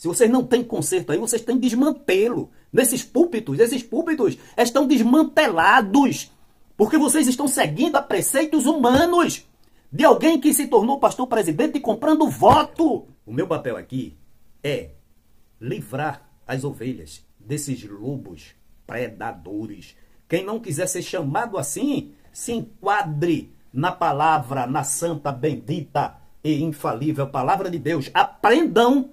Se vocês não têm conserto aí, vocês têm desmantelo. Nesses púlpitos, esses púlpitos estão desmantelados. Porque vocês estão seguindo a preceitos humanos de alguém que se tornou pastor presidente e comprando voto. O meu papel aqui é livrar as ovelhas desses lobos predadores. Quem não quiser ser chamado assim, se enquadre na palavra, na santa, bendita e infalível palavra de Deus. Aprendam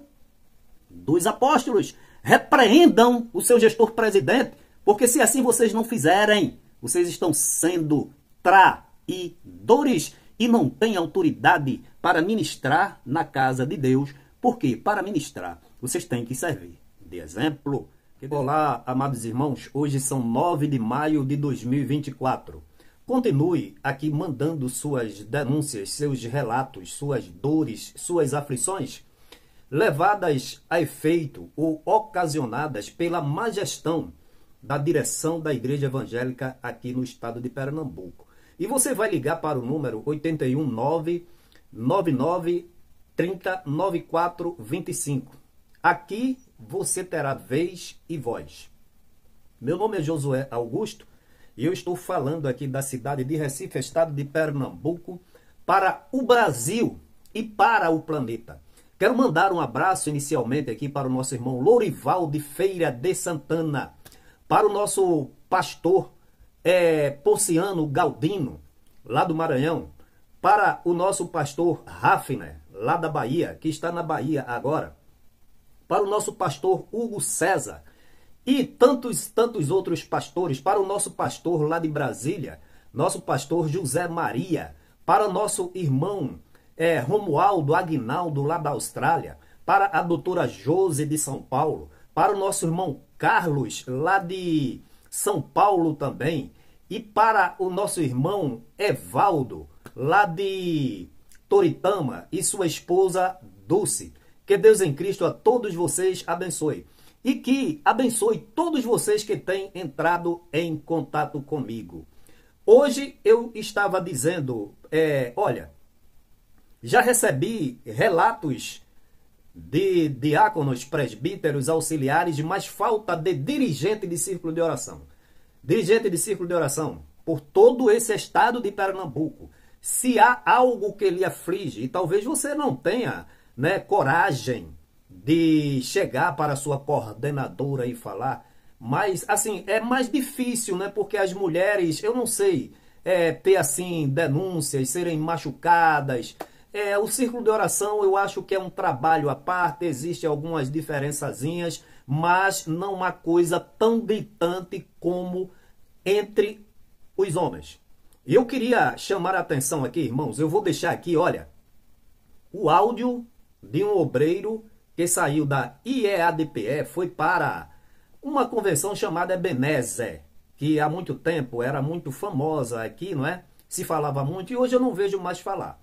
dos apóstolos. Repreendam o seu gestor presidente. Porque se assim vocês não fizerem, vocês estão sendo traidores e não têm autoridade para ministrar na casa de Deus. Porque para ministrar, vocês têm que servir de exemplo. Olá, amados irmãos. Hoje são 9 de maio de 2024. Continue aqui mandando suas denúncias, seus relatos, suas dores, suas aflições, levadas a efeito ou ocasionadas pela má gestão da direção da Igreja Evangélica aqui no estado de Pernambuco. E você vai ligar para o número 819-9930-9425. Aqui você terá vez e voz. Meu nome é Josué Augusto e eu estou falando aqui da cidade de Recife, estado de Pernambuco, para o Brasil e para o planeta. Quero mandar um abraço inicialmente aqui para o nosso irmão Lourival de Feira de Santana, para o nosso pastor Porciano Galdino, lá do Maranhão, para o nosso pastor Rafner, lá da Bahia, que está na Bahia agora, para o nosso pastor Hugo César e tantos outros pastores, para o nosso pastor lá de Brasília, nosso pastor José Maria, para o nosso irmão Romualdo Aguinaldo, lá da Austrália, para a doutora Jose de São Paulo, para o nosso irmão Carlos, lá de São Paulo também, e para o nosso irmão Evaldo, lá de Toritama, e sua esposa Dulce. Que Deus em Cristo a todos vocês abençoe. E que abençoe todos vocês que têm entrado em contato comigo. Hoje eu estava dizendo, olha, já recebi relatos de diáconos, presbíteros, auxiliares, mas falta de dirigente de círculo de oração. Dirigente de círculo de oração por todo esse estado de Pernambuco. Se há algo que lhe aflige, e talvez você não tenha coragem de chegar para a sua coordenadora e falar, mas assim, é mais difícil, porque as mulheres, eu não sei, ter assim denúncias, serem machucadas. O círculo de oração eu acho que é um trabalho à parte, existem algumas diferençazinhas, mas não há coisa tão gritante como entre os homens. E eu queria chamar a atenção aqui, irmãos, eu vou deixar aqui, olha, o áudio de um obreiro que saiu da IEADPE, foi para uma convenção chamada Ebenezer, que há muito tempo era muito famosa aqui, não é? Se falava muito e hoje eu não vejo mais falar.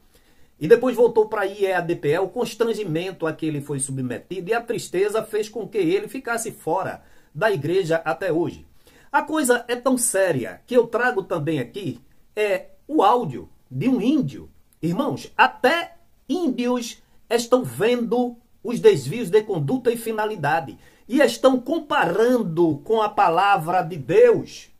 E depois voltou para a IEADPE, o constrangimento a que ele foi submetido e a tristeza fez com que ele ficasse fora da igreja até hoje. A coisa é tão séria que eu trago também aqui o áudio de um índio. Irmãos, até índios estão vendo os desvios de conduta e finalidade e estão comparando com a palavra de Deus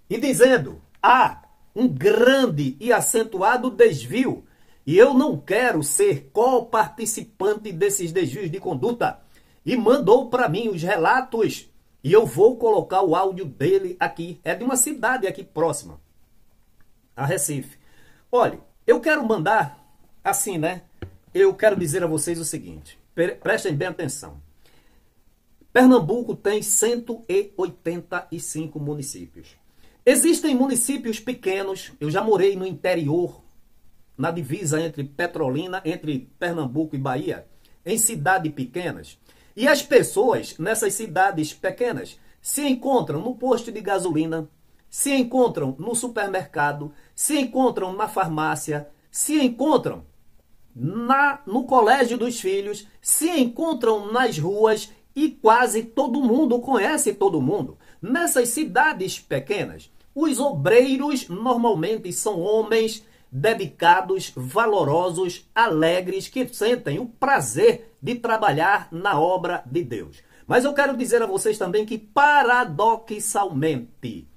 e dizendo, há um grande e acentuado desvio e eu não quero ser co-participante desses desvios de conduta. E mandou para mim os relatos e eu vou colocar o áudio dele aqui. É de uma cidade aqui próxima, a Recife. Olha, eu quero mandar assim, eu quero dizer a vocês o seguinte, prestem bem atenção. Pernambuco tem 185 municípios. Existem municípios pequenos, eu já morei no interior, na divisa entre Petrolina, entre Pernambuco e Bahia, em cidades pequenas. E as pessoas nessas cidades pequenas se encontram no posto de gasolina, se encontram no supermercado, se encontram na farmácia, se encontram no colégio dos filhos, se encontram nas ruas e quase todo mundo conhece todo mundo. Nessas cidades pequenas, os obreiros normalmente são homens dedicados, valorosos, alegres, que sentem o prazer de trabalhar na obra de Deus. Mas eu quero dizer a vocês também que, paradoxalmente,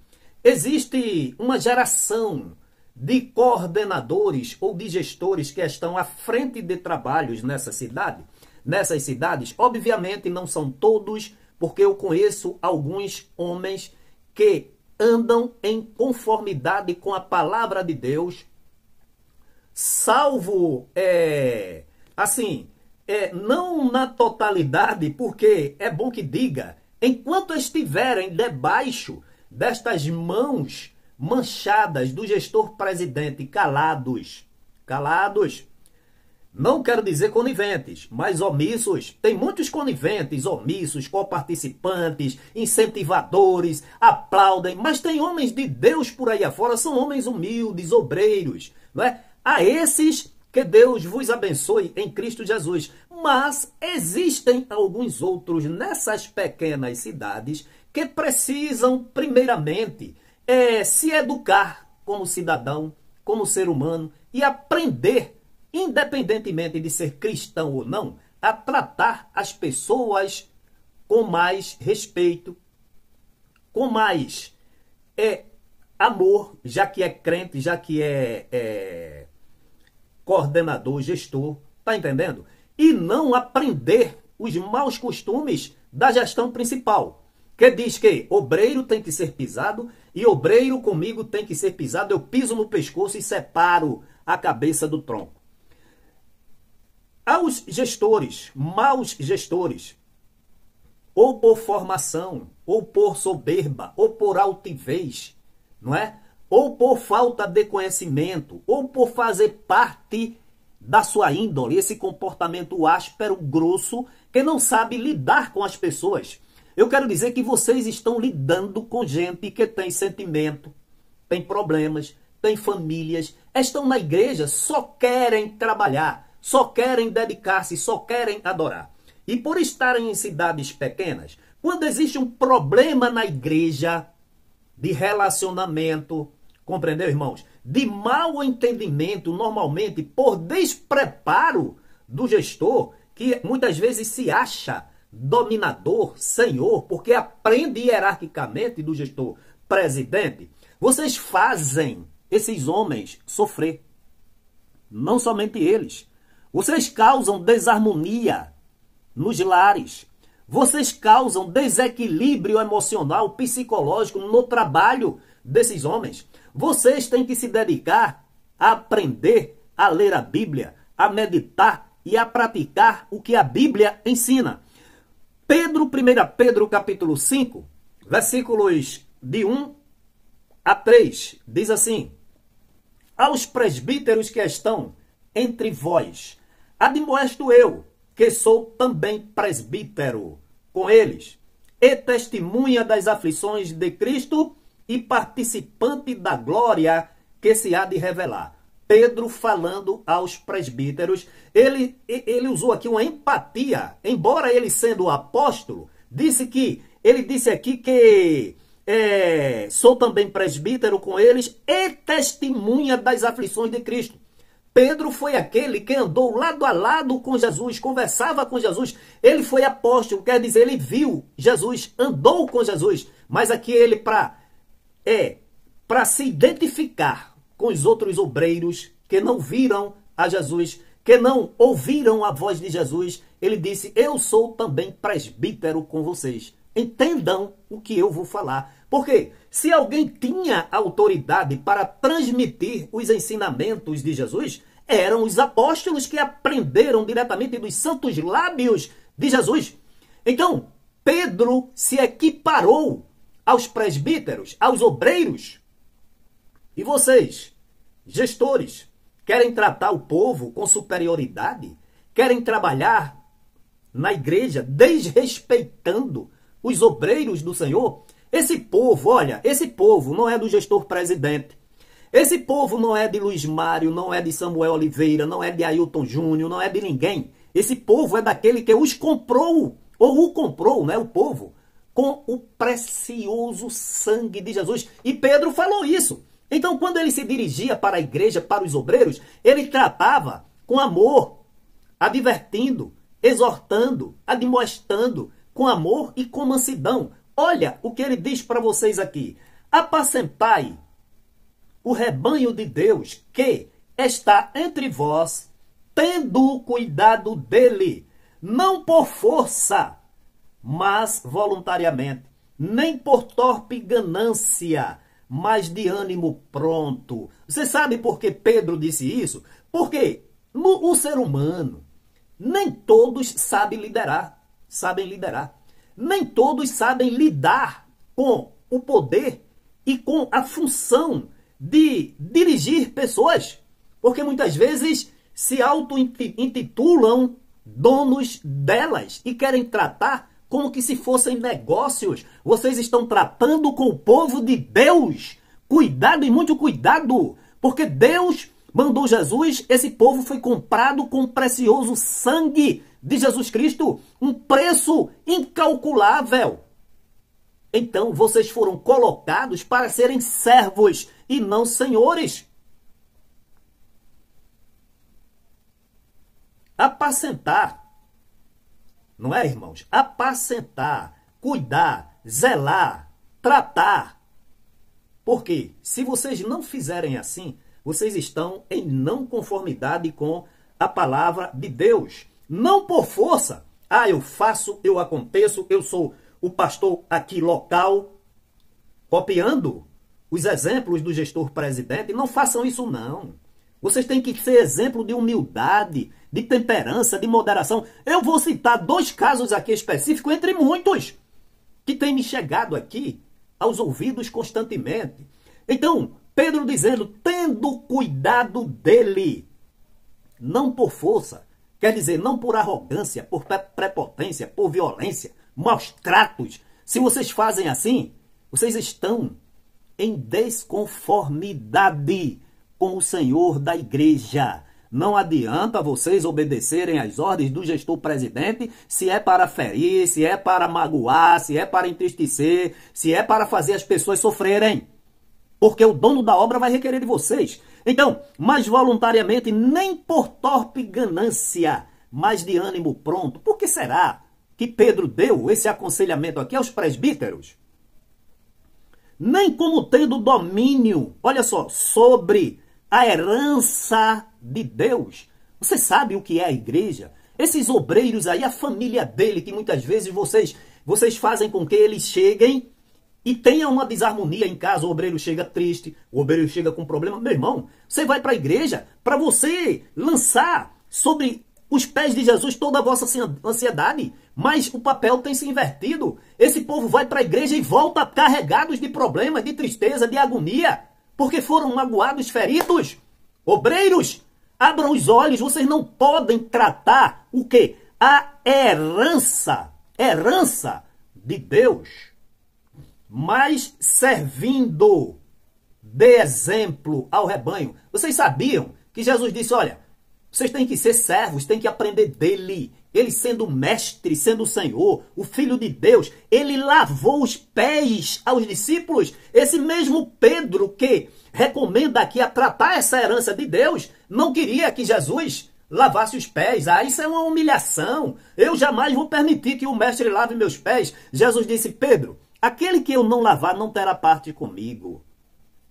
existe uma geração de coordenadores ou de gestores que estão à frente de trabalhos nessas cidades. Obviamente não são todos, porque eu conheço alguns homens que andam em conformidade com a palavra de Deus, salvo, não na totalidade, porque é bom que diga, enquanto estiverem debaixo destas mãos manchadas do gestor presidente, calados, não quero dizer coniventes, mas omissos. Tem muitos coniventes, omissos, coparticipantes, incentivadores, aplaudem, mas tem homens de Deus por aí afora, são homens humildes, obreiros, não é? A esses que Deus vos abençoe em Cristo Jesus. Mas existem alguns outros nessas pequenas cidades que precisam, primeiramente, se educar como cidadão, como ser humano e aprender, independentemente de ser cristão ou não, a tratar as pessoas com mais respeito, com mais amor, já que é crente, já que é coordenador, gestor, tá entendendo? E não aprender os maus costumes da gestão principal, que diz que obreiro tem que ser pisado e obreiro comigo tem que ser pisado, eu piso no pescoço e separo a cabeça do tronco. Aos gestores, maus gestores, ou por formação, ou por soberba, ou por altivez, não é? Ou por falta de conhecimento, ou por fazer parte da sua índole, esse comportamento áspero, grosso, que não sabe lidar com as pessoas. Eu quero dizer que vocês estão lidando com gente que tem sentimento, tem problemas, tem famílias, estão na igreja, só querem trabalhar, só querem dedicar-se, só querem adorar. E por estarem em cidades pequenas, quando existe um problema na igreja de relacionamento, compreendeu, irmãos? De mau entendimento, normalmente por despreparo do gestor, que muitas vezes se acha dominador, senhor, porque aprende hierarquicamente do gestor presidente, vocês fazem esses homens sofrer. Não somente eles. Vocês causam desarmonia nos lares. Vocês causam desequilíbrio emocional, psicológico no trabalho desses homens. Vocês têm que se dedicar a aprender a ler a Bíblia, a meditar e a praticar o que a Bíblia ensina. 1 Pedro capítulo 5, versículos de 1 a 3, diz assim: aos presbíteros que estão entre vós, admoesto eu, que sou também presbítero com eles, e testemunha das aflições de Cristo e participante da glória que se há de revelar. Pedro falando aos presbíteros, ele usou aqui uma empatia, embora ele sendo apóstolo, ele disse aqui que sou também presbítero com eles e testemunha das aflições de Cristo. Pedro foi aquele que andou lado a lado com Jesus, conversava com Jesus. Ele foi apóstolo, quer dizer, ele viu Jesus, andou com Jesus. Mas aqui ele, para se identificar com os outros obreiros que não viram a Jesus, que não ouviram a voz de Jesus, ele disse: eu sou também presbítero com vocês. Entendam o que eu vou falar. Porque se alguém tinha autoridade para transmitir os ensinamentos de Jesus, eram os apóstolos que aprenderam diretamente dos santos lábios de Jesus. Então, Pedro se equiparou aos presbíteros, aos obreiros. E vocês, gestores, querem tratar o povo com superioridade? Querem trabalhar na igreja desrespeitando os obreiros do Senhor? Esse povo, olha, esse povo não é do gestor presidente. Esse povo não é de Luiz Mário, não é de Samuel Oliveira, não é de Ailton Júnior, não é de ninguém. Esse povo é daquele que os comprou, ou o comprou, né, o povo, com o precioso sangue de Jesus. E Pedro falou isso. Então, quando ele se dirigia para a igreja, para os obreiros, ele tratava com amor, advertindo, exortando, admoestando, com amor e com mansidão. Olha o que ele diz para vocês aqui. Apacentai o rebanho de Deus que está entre vós, tendo cuidado dele, não por força, mas voluntariamente, nem por torpe ganância, mas de ânimo pronto. Você sabe por que Pedro disse isso? Porque o ser humano, nem todos sabem liderar. Nem todos sabem lidar com o poder e com a função de dirigir pessoas. Porque muitas vezes se auto-intitulam donos delas e querem tratar como que se fossem negócios. Vocês estão tratando com o povo de Deus. Cuidado e muito cuidado, porque Deus mandou Jesus, esse povo foi comprado com o precioso sangue de Jesus Cristo, um preço incalculável. Então vocês foram colocados para serem servos e não senhores. Apacentar. Não é, irmãos? Apacentar, cuidar, zelar, tratar. Porque se vocês não fizerem assim, vocês estão em não conformidade com a palavra de Deus. Não por força. Ah, eu faço, eu aconteço, eu sou o pastor aqui local, copiando os exemplos do gestor presidente. Não façam isso, não. Vocês têm que ser exemplo de humildade, de temperança, de moderação. Eu vou citar 2 casos aqui específicos, entre muitos, que têm me chegado aqui aos ouvidos constantemente. Então, Pedro dizendo, tendo cuidado dele, não por força, quer dizer, não por arrogância, por prepotência, por violência, maus tratos. Se vocês fazem assim, vocês estão em desconformidade com o Senhor da igreja. Não adianta vocês obedecerem às ordens do gestor presidente se é para ferir, se é para magoar, se é para entristecer, se é para fazer as pessoas sofrerem. Porque o dono da obra vai requerer de vocês. Então, mas voluntariamente, nem por torpe ganância, mas de ânimo pronto. Por que será que Pedro deu esse aconselhamento aqui aos presbíteros? Nem como tendo domínio, olha só, sobre a herança de Deus. Você sabe o que é a igreja? Esses obreiros aí, a família dele, que muitas vezes vocês fazem com que eles cheguem e tenha uma desarmonia em casa. O obreiro chega triste, o obreiro chega com problema. Meu irmão, você vai para a igreja para você lançar sobre os pés de Jesus toda a vossa ansiedade, mas o papel tem se invertido. Esse povo vai para a igreja e volta carregados de problemas, de tristeza, de agonia, porque foram magoados, feridos. Obreiros, abram os olhos, vocês não podem tratar o quê? A herança de Deus, mas servindo de exemplo ao rebanho. Vocês sabiam que Jesus disse, olha, vocês têm que ser servos, têm que aprender dele. Ele sendo mestre, sendo o Senhor, o Filho de Deus, ele lavou os pés aos discípulos. Esse mesmo Pedro que recomenda aqui a tratar essa herança de Deus, não queria que Jesus lavasse os pés. Ah, isso é uma humilhação. Eu jamais vou permitir que o mestre lave meus pés. Jesus disse, Pedro, aquele que eu não lavar não terá parte comigo.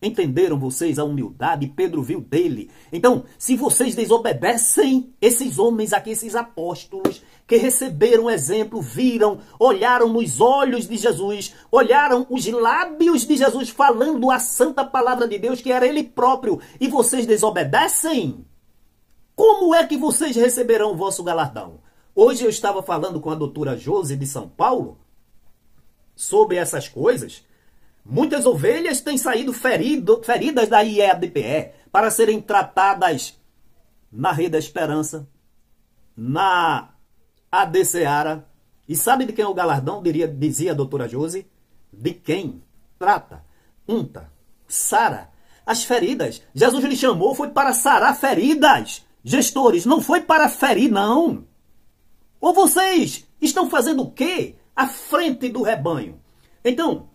Entenderam vocês a humildade? Pedro viu dele. Então, se vocês desobedecem, esses homens aqui, esses apóstolos, que receberam exemplo, viram, olharam nos olhos de Jesus, olharam os lábios de Jesus falando a santa palavra de Deus, que era ele próprio, e vocês desobedecem, como é que vocês receberão o vosso galardão? Hoje eu estava falando com a doutora Josi de São Paulo sobre essas coisas. Muitas ovelhas têm saído feridas da IEADPE para serem tratadas na Rede da Esperança, na AD Seara. E sabe de quem é o galardão, dizia a doutora Josi? De quem trata, unta, sara as feridas. Jesus lhe chamou, foi para sarar feridas. Gestores, não foi para ferir, não. Ou vocês estão fazendo o quê à frente do rebanho? Então,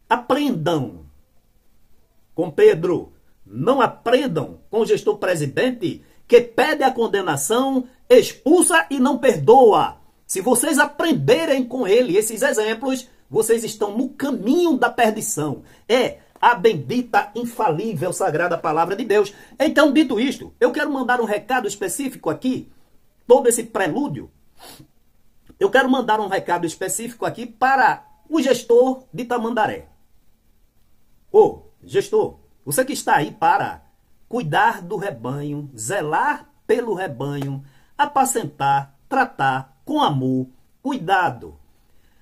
aprendam com Pedro. Não aprendam com o gestor presidente que pede a condenação, expulsa e não perdoa. Se vocês aprenderem com ele esses exemplos, vocês estão no caminho da perdição. É a bendita, infalível, sagrada palavra de Deus. Então, dito isto, eu quero mandar um recado específico aqui, todo esse prelúdio. Eu quero mandar um recado específico aqui para o gestor de Tamandaré. Ô, gestor, você que está aí para cuidar do rebanho, zelar pelo rebanho, apacentar, tratar com amor, cuidado.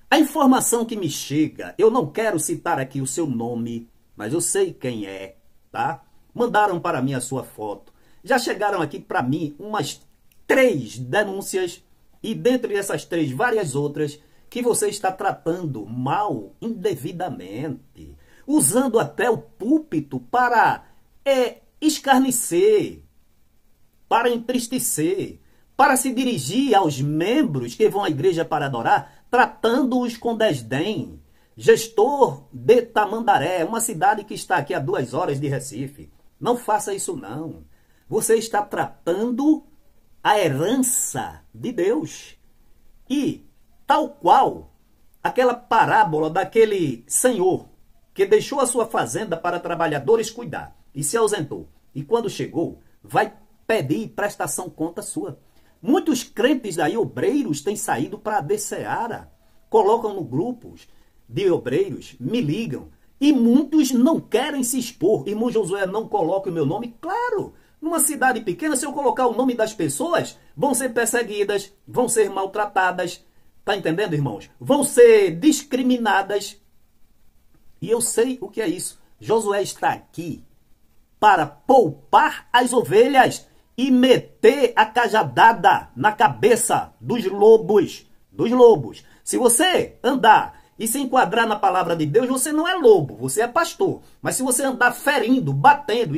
A informação que me chega, eu não quero citar aqui o seu nome, mas eu sei quem é, tá? Mandaram para mim a sua foto. Já chegaram aqui para mim umas 3 denúncias e dentre essas 3, várias outras que você está tratando mal, indevidamente, usando até o púlpito para escarnecer, para entristecer, para se dirigir aos membros que vão à igreja para adorar, tratando-os com desdém. Gestor de Tamandaré, uma cidade que está aqui a 2 horas de Recife. Não faça isso não. Você está tratando a herança de Deus. E, tal qual aquela parábola daquele senhor que deixou a sua fazenda para trabalhadores cuidar e se ausentou. E quando chegou, vai pedir prestação conta sua. Muitos crentes aí, obreiros, têm saído para a Seara, colocam no grupos de obreiros, me ligam, e muitos não querem se expor. Irmão Josué, não coloque o meu nome? Claro, numa cidade pequena, se eu colocar o nome das pessoas, vão ser perseguidas, vão ser maltratadas, tá entendendo, irmãos? Vão ser discriminadas. E eu sei o que é isso. Josué está aqui para poupar as ovelhas e meter a cajadada na cabeça dos lobos. Dos lobos. Se você andar e se enquadrar na palavra de Deus, você não é lobo, você é pastor. Mas se você andar ferindo, batendo,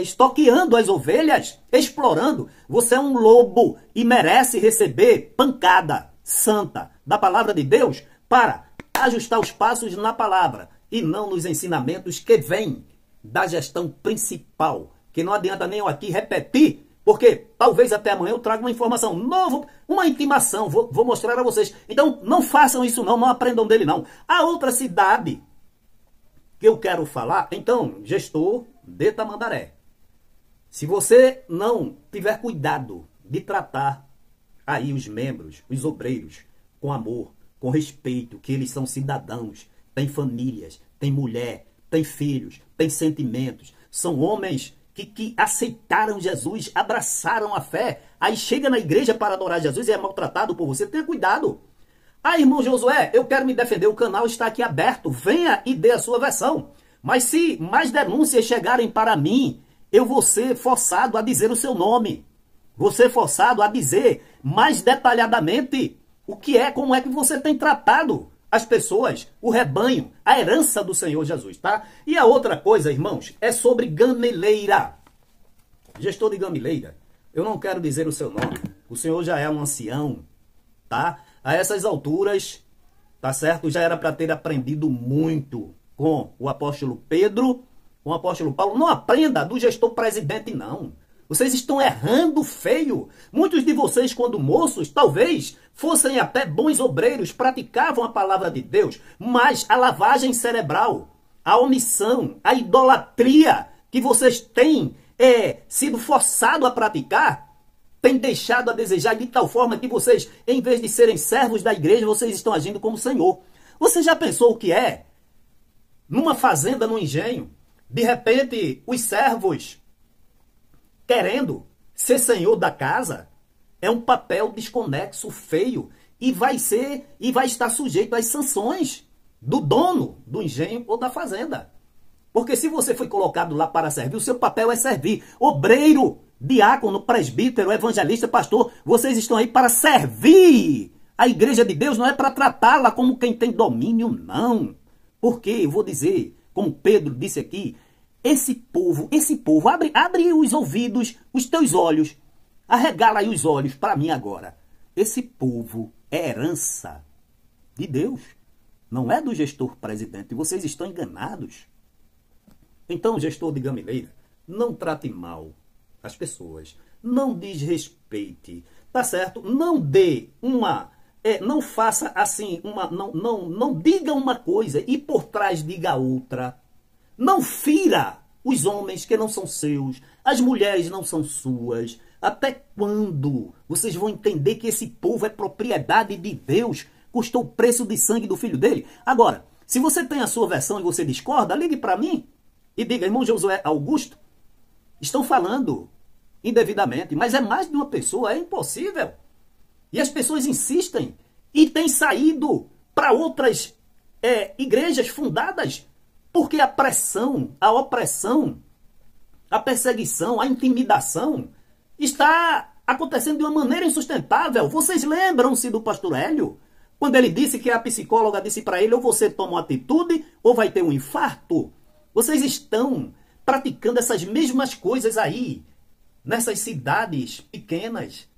estoqueando as ovelhas, explorando, você é um lobo e merece receber pancada santa da palavra de Deus para ajustar os passos na palavra e não nos ensinamentos que vêm da gestão principal, que não adianta nem eu aqui repetir, porque talvez até amanhã eu traga uma informação nova, uma intimação, vou mostrar a vocês. Então não façam isso não aprendam dele não. A outra cidade que eu quero falar, então, gestor de Tamandaré, se você não tiver cuidado de tratar aí os membros, os obreiros, com amor, com respeito, que eles são cidadãos, têm famílias, têm mulher, têm filhos, têm sentimentos, são homens que aceitaram Jesus, abraçaram a fé, aí chega na igreja para adorar Jesus e é maltratado por você, tenha cuidado. Ah, irmão Josué, eu quero me defender, o canal está aqui aberto, venha e dê a sua versão. Mas se mais denúncias chegarem para mim, eu vou ser forçado a dizer o seu nome. Vou ser forçado a dizer mais detalhadamente o que é, como é que você tem tratado as pessoas, o rebanho, a herança do Senhor Jesus, tá? E a outra coisa, irmãos, é sobre Gameleira. Gestor de Gameleira, eu não quero dizer o seu nome. O senhor já é um ancião, tá? A essas alturas, tá certo? Já era para ter aprendido muito com o apóstolo Pedro, com o apóstolo Paulo. Não aprenda do gestor presidente, não. Vocês estão errando feio. Muitos de vocês, quando moços, talvez fossem até bons obreiros, praticavam a palavra de Deus, mas a lavagem cerebral, a omissão, a idolatria que vocês têm sido forçados a praticar, tem deixado a desejar de tal forma que vocês, em vez de serem servos da igreja, vocês estão agindo como Senhor. Você já pensou o que é? Numa fazenda, num engenho, de repente, os servos querendo ser senhor da casa, é um papel desconexo, feio, e vai estar sujeito às sanções do dono do engenho ou da fazenda. Porque se você foi colocado lá para servir, o seu papel é servir. Obreiro, diácono, presbítero, evangelista, pastor, vocês estão aí para servir. A igreja de Deus não é para tratá-la como quem tem domínio, não. Porque, eu vou dizer, como Pedro disse aqui, esse povo, abre os ouvidos, os teus olhos, arregala aí os olhos para mim agora. Esse povo é herança de Deus, não é do gestor presidente. Vocês estão enganados. Então, gestor de Gameleira, não trate mal as pessoas, não desrespeite, tá certo? Não dê uma, não faça assim, não diga uma coisa e por trás diga outra. Não fira os homens que não são seus, as mulheres não são suas. Até quando vocês vão entender que esse povo é propriedade de Deus? Custou o preço de sangue do filho dele? Agora, se você tem a sua versão e você discorda, ligue para mim e diga, irmão Josué Augusto, estão falando indevidamente, mas é mais de uma pessoa, é impossível. E as pessoas insistem e têm saído para outras igrejas fundadas porque a pressão, a opressão, a perseguição, a intimidação está acontecendo de uma maneira insustentável. Vocês lembram-se do pastor Hélio? Quando ele disse que a psicóloga disse para ele, ou você toma uma atitude, ou vai ter um infarto. Vocês estão praticando essas mesmas coisas aí, nessas cidades pequenas,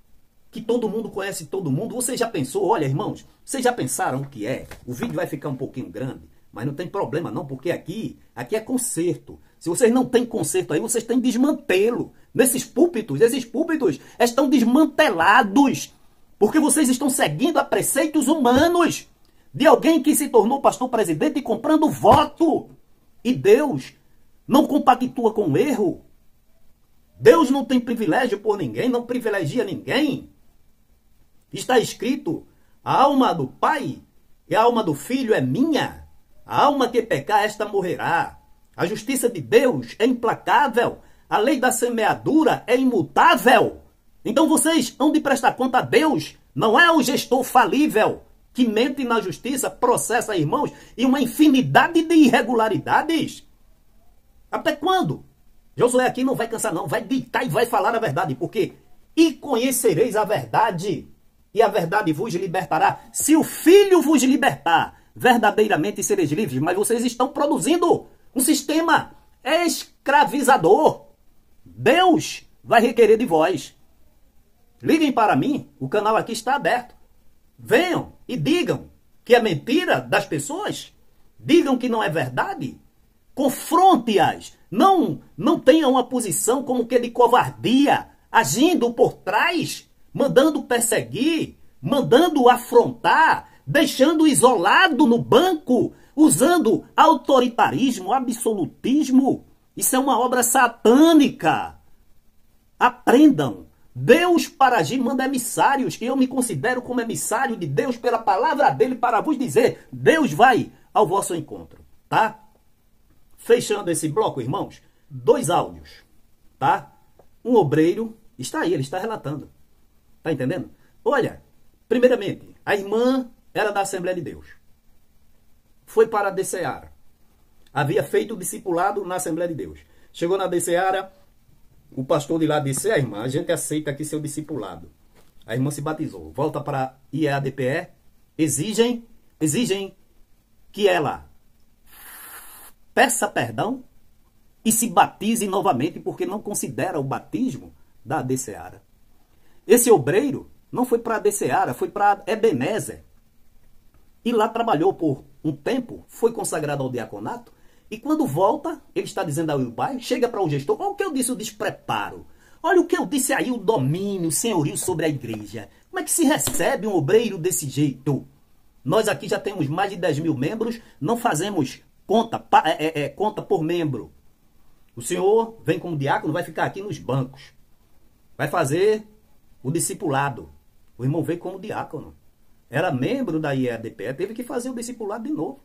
que todo mundo conhece todo mundo. Você já pensou, olha irmãos, vocês já pensaram o que é? O vídeo vai ficar um pouquinho grande, mas não tem problema não, porque aqui é conserto. Se vocês não têm conserto aí, vocês têm desmantelo. Nesses púlpitos, esses púlpitos estão desmantelados, porque vocês estão seguindo a preceitos humanos de alguém que se tornou pastor presidente e comprando voto. E Deus não compactua com o erro. Deus não tem privilégio por ninguém, não privilegia ninguém. Está escrito, a alma do Pai e a alma do Filho é minha. A alma que pecar, esta morrerá. A justiça de Deus é implacável. A lei da semeadura é imutável. Então vocês hão de prestar conta a Deus. Não é o gestor falível que mente na justiça, processa irmãos e uma infinidade de irregularidades. Até quando? Josué aqui não vai cansar não, vai ditar e vai falar a verdade, porque e conhecereis a verdade, e a verdade vos libertará. Se o Filho vos libertar, verdadeiramente sereis livres, mas vocês estão produzindo um sistema escravizador. Deus vai requerer de vós. Liguem para mim, o canal aqui está aberto. Venham e digam que é mentira das pessoas. Digam que não é verdade. Confronte-as. Não tenham uma posição como que de covardia, agindo por trás, mandando perseguir, mandando afrontar, deixando isolado no banco, usando autoritarismo, absolutismo. Isso é uma obra satânica. Aprendam. Deus para agir manda emissários, e eu me considero como emissário de Deus pela palavra dele para vos dizer, Deus vai ao vosso encontro, tá? Fechando esse bloco, irmãos, 2 áudios, tá? Um obreiro está aí, ele está relatando, tá entendendo? Olha, primeiramente, a irmã era da Assembleia de Deus, foi para a DCeara, havia feito o discipulado na Assembleia de Deus, chegou na DCeara. O pastor de lá disse, a irmã, a gente aceita aqui seu discipulado. A irmã se batizou. Volta para IEADPE, exigem que ela peça perdão e se batize novamente, porque não considera o batismo da DCeara. Esse obreiro não foi para a DCeara, foi para Ebenezer. E lá trabalhou por um tempo, foi consagrado ao diaconato. E quando volta, ele está dizendo ao pai, chega para o gestor, olha o que eu disse, o despreparo. Olha o que eu disse aí, o domínio, o senhorio sobre a igreja. Como é que se recebe um obreiro desse jeito? Nós aqui já temos mais de 10 mil membros, não fazemos conta por membro. O senhor vem como diácono, vai ficar aqui nos bancos. Vai fazer o discipulado. O irmão veio como diácono. Era membro da IEADPE, teve que fazer o discipulado de novo.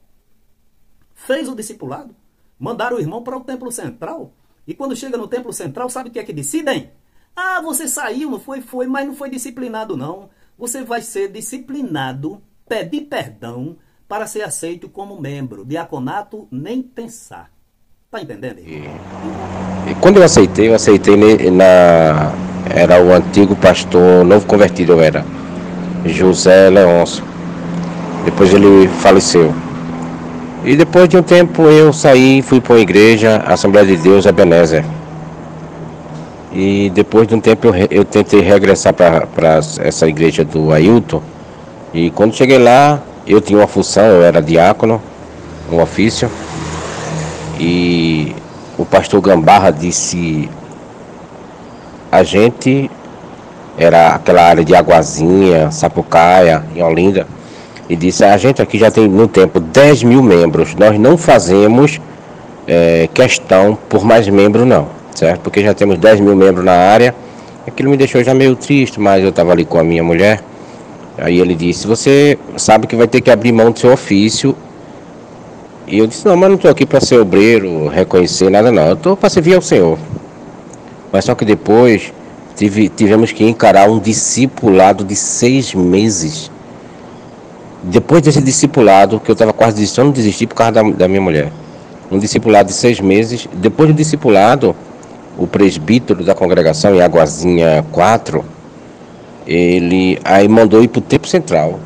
Fez o discipulado, mandaram o irmão para o templo central, e quando chega no templo central, sabe o que é que decidem? Ah, você saiu, não foi, mas não foi disciplinado não. Você vai ser disciplinado, pedir perdão, para ser aceito como membro. Diaconato, nem pensar. Tá entendendo? E quando eu aceitei era o antigo pastor, novo convertido eu era, José Leôncio. Depois ele faleceu. E depois de um tempo eu saí, fui para uma igreja, Assembleia de Deus, Ebenezer. E depois de um tempo eu tentei regressar para essa igreja do Ailton. E quando cheguei lá, eu tinha uma função, eu era diácono, um ofício. E o pastor Gambarra disse, a gente era aquela área de Aguazinha, Sapucaia, em Olinda, e disse, a gente aqui já tem no tempo 10 mil membros, nós não fazemos questão por mais membros não, certo? Porque já temos 10 mil membros na área. Aquilo me deixou já meio triste, mas eu estava ali com a minha mulher. Aí ele disse, você sabe que vai ter que abrir mão do seu ofício. E eu disse, não, mas não estou aqui para ser obreiro, reconhecer nada não, eu estou para servir ao Senhor. Mas só que depois tivemos que encarar um discipulado de 6 meses. Depois desse discipulado, que eu estava quase desistindo, eu não desisti por causa da minha mulher. Um discipulado de 6 meses. Depois do discipulado, o presbítero da congregação em Aguazinha 4, ele aí mandou ir para o Tempo Central.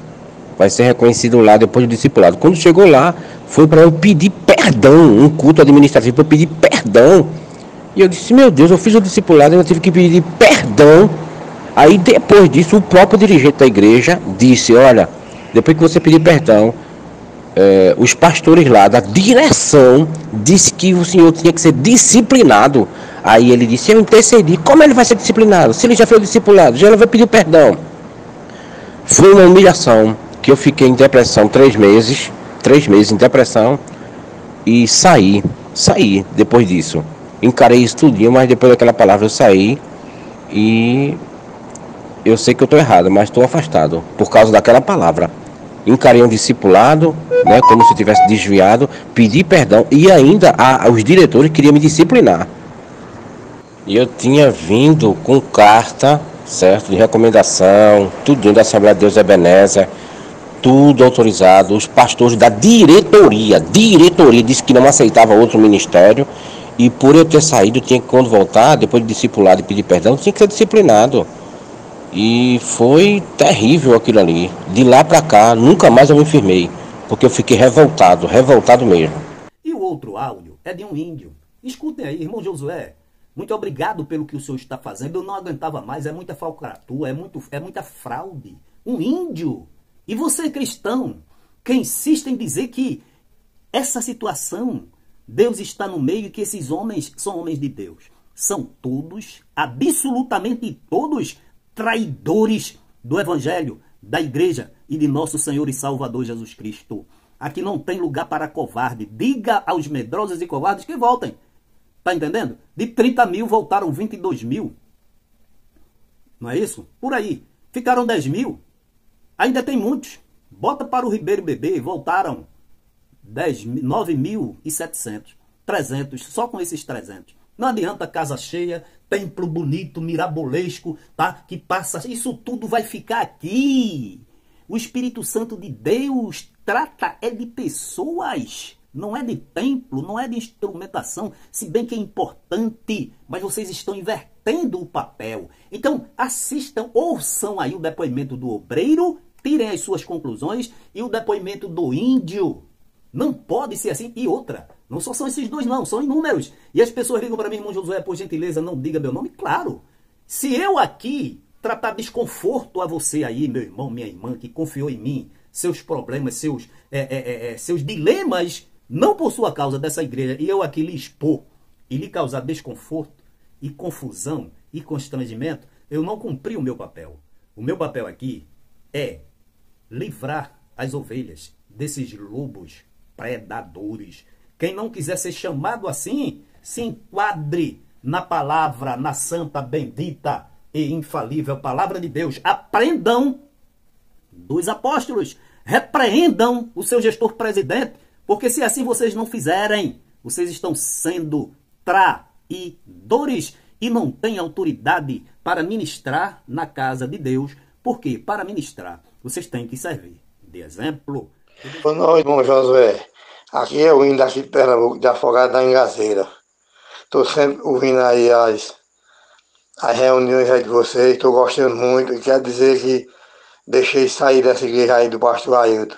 Vai ser reconhecido lá depois do discipulado. Quando chegou lá, foi para eu pedir perdão, um culto administrativo para eu pedir perdão. E eu disse, meu Deus, eu fiz o discipulado e eu tive que pedir perdão. Aí depois disso, o próprio dirigente da igreja disse, olha, depois que você pedir perdão, os pastores lá da direção disse que o senhor tinha que ser disciplinado. Aí ele disse, eu intercedi, como ele vai ser disciplinado? Se ele já foi discipulado, já vai pedir perdão. Foi uma humilhação, que eu fiquei em depressão 3 meses em depressão, e saí depois disso. Encarei isso tudinho, mas depois daquela palavra eu saí, e eu sei que eu estou errado, mas estou afastado, por causa daquela palavra. Encarei um discipulado, né, como se eu tivesse desviado, pedi perdão, e ainda os diretores queriam me disciplinar. E eu tinha vindo com carta, certo, de recomendação, tudinho da Assembleia de Deus Ebenezer, tudo autorizado. Os pastores da diretoria disse que não aceitava outro ministério, e por eu ter saído, tinha que, quando voltar, depois de discipulado e pedir perdão, tinha que ser disciplinado. E foi terrível aquilo ali. De lá pra cá, nunca mais eu me firmei, porque eu fiquei revoltado mesmo. E o outro áudio é de um índio. Escutem aí, irmão Josué. Muito obrigado pelo que o senhor está fazendo. Eu não aguentava mais, é muita falcatrua, é muita fraude. Um índio. E você, cristão, que insiste em dizer que essa situação, Deus está no meio e que esses homens são homens de Deus. São todos, absolutamente todos, traidores do Evangelho, da Igreja e de nosso Senhor e Salvador Jesus Cristo. Aqui não tem lugar para covarde. Diga aos medrosos e covardes que voltem. Tá entendendo? De 30 mil voltaram 22 mil. Não é isso? Por aí. Ficaram 10 mil. Ainda tem muitos. Bota para o Ribeiro Bebê, voltaram 9.700. 300, só com esses 300. Não adianta casa cheia, templo bonito, mirabolesco, tá? Que passa, isso tudo vai ficar aqui. O Espírito Santo de Deus trata de pessoas, não é de templo, não é de instrumentação, se bem que é importante, mas vocês estão invertendo o papel. Então, assistam, ouçam aí o depoimento do obreiro, tirem as suas conclusões, e o depoimento do índio. Não pode ser assim. E outra, não só são esses dois não, são inúmeros. E as pessoas ligam para mim, irmão Josué, por gentileza, não diga meu nome. Claro, se eu aqui tratar desconforto a você aí, meu irmão, minha irmã, que confiou em mim, seus problemas, seus dilemas, não por sua causa dessa igreja, e eu aqui lhe expor e lhe causar desconforto e confusão e constrangimento, eu não cumpri o meu papel. O meu papel aqui é livrar as ovelhas desses lobos predadores. Quem não quiser ser chamado assim, se enquadre na palavra, na santa, bendita e infalível palavra de Deus. Aprendam dos apóstolos, repreendam o seu gestor presidente, porque se assim vocês não fizerem, vocês estão sendo traidores e não têm autoridade para ministrar na casa de Deus, porque para ministrar vocês têm que servir de exemplo. Boa noite, irmão Josué. Aqui é o índio daqui de Pernambuco, de Afogado da Engazeira. Estou sempre ouvindo aí as reuniões aí de vocês, estou gostando muito. E quero dizer que deixei sair dessa igreja aí do pastor Ailton.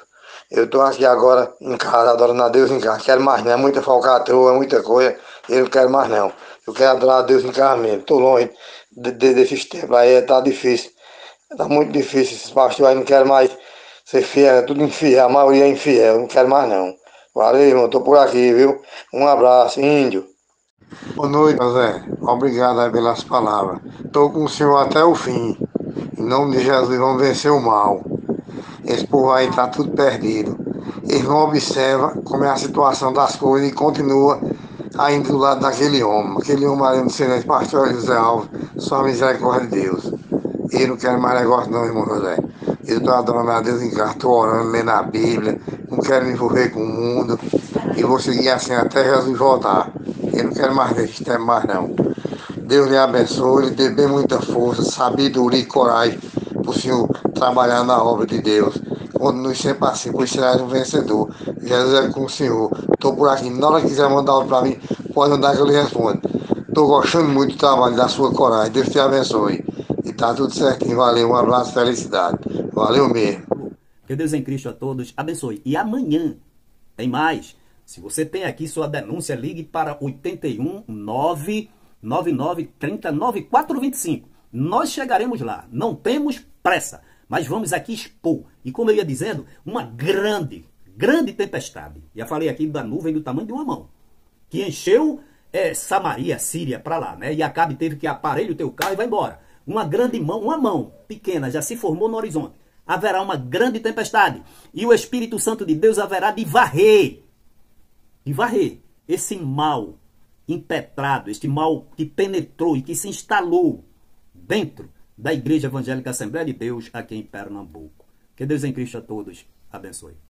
Eu estou aqui agora em casa, adorando a Deus em casa. Quero mais não, é muita falcatrua, é muita coisa. Eu não quero mais não. Eu quero adorar a Deus em casa mesmo. Estou longe desses tempos aí, está difícil. Está muito difícil, esses pastores aí não querem mais ser fiel, é tudo infiel, a maioria é infiel, não quero mais não. Valeu, irmão, tô por aqui, viu? Um abraço, índio. Boa noite, José. Obrigado aí pelas palavras. Estou com o senhor até o fim. Em nome de Jesus, vamos vencer o mal. Esse povo aí está tudo perdido. Eles não observam como é a situação das coisas e continua ainda do lado daquele homem. Aquele homem ali no silêncio, pastor José Alves, só a misericórdia de Deus. Eu não quero mais negócio não, irmão José. Eu estou adorando a Deus em casa, estou orando, lendo a Bíblia, não quero me envolver com o mundo. E vou seguir assim até Jesus voltar. Eu não quero mais ver esse tempo mais não. Deus lhe abençoe, lhe dê bem muita força, sabedoria e coragem para o senhor trabalhar na obra de Deus. Continue sempre assim, pois serás um vencedor. Jesus é com o senhor. Estou por aqui. Na hora que quiser mandar algo para mim, pode mandar que eu lhe respondo. Estou gostando muito do trabalho, da sua coragem. Deus te abençoe. E tá tudo certinho. Valeu, um abraço, felicidade. Valeu mesmo. Que Deus em Cristo a todos abençoe. E amanhã tem mais. Se você tem aqui sua denúncia, ligue para 81 999 30 9425. Nós chegaremos lá. Não temos pressa, mas vamos aqui expor. E como eu ia dizendo, uma grande tempestade. Já falei aqui da nuvem do tamanho de uma mão, que encheu Samaria, Síria, para lá, né? E Acabe teve que aparelhar o teu carro e vai embora. Uma grande mão, uma mão pequena já se formou no horizonte. Haverá uma grande tempestade. E o Espírito Santo de Deus haverá de varrer esse mal impetrado, este mal que penetrou e que se instalou dentro da Igreja Evangélica Assembleia de Deus aqui em Pernambuco. Que Deus em Cristo a todos abençoe.